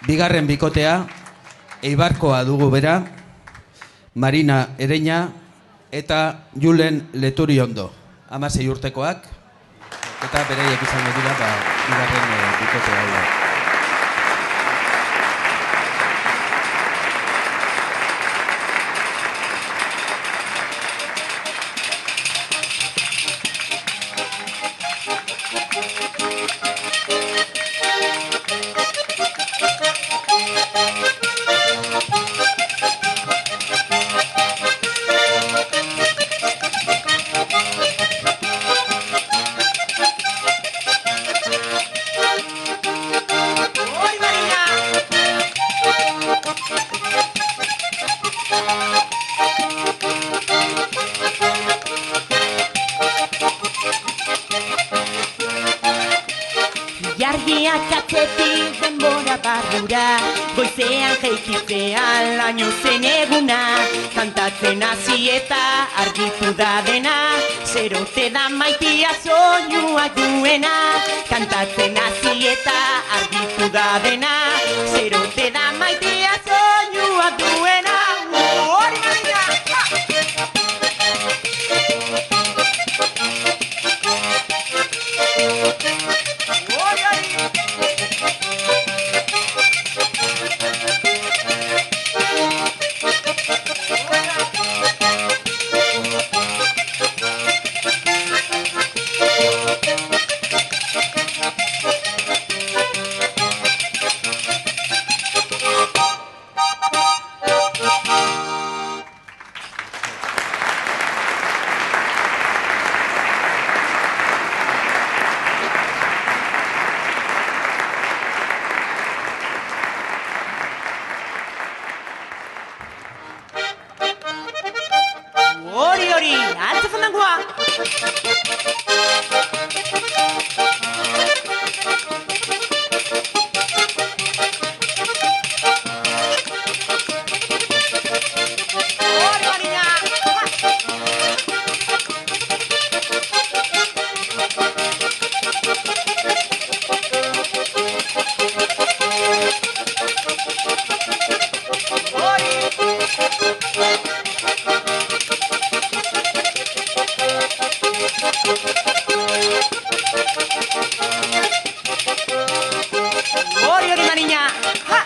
Bigarren bikotea, Eibarkoa dugu bera, Marina Ereña eta Julen Leturiondo. 16 urtekoak, eta beraiek izango dira bigarren bikotea hau. Jargiak atzetik denbora barrura, goizean jeikitzean laino zen eguna, kantatzen hasi eta argitu da dena, zerote da maitia soinuak duena, kantatzen hasi eta argitu da dena, zerote da maitia soinuak duena. Hori Marina! Hori, altza fandangoa! Hori Marina! Hori Marina! Ha!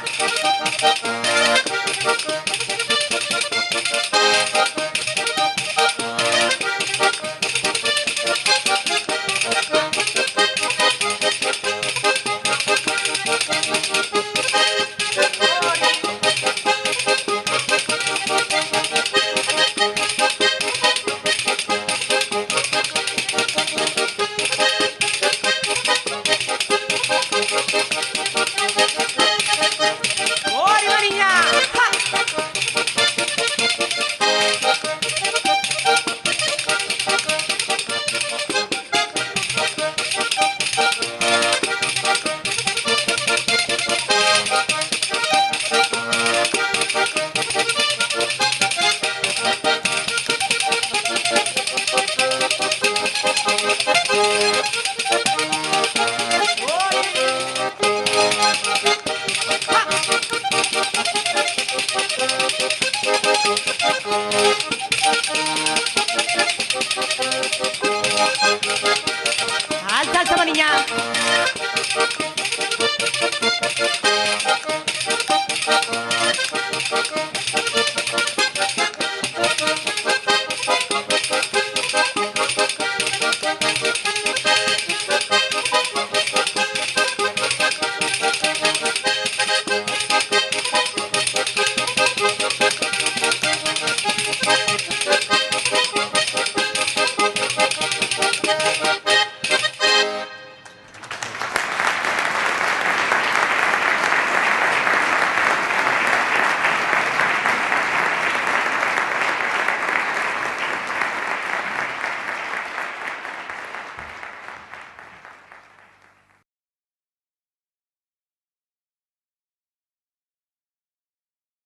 Alza Marina!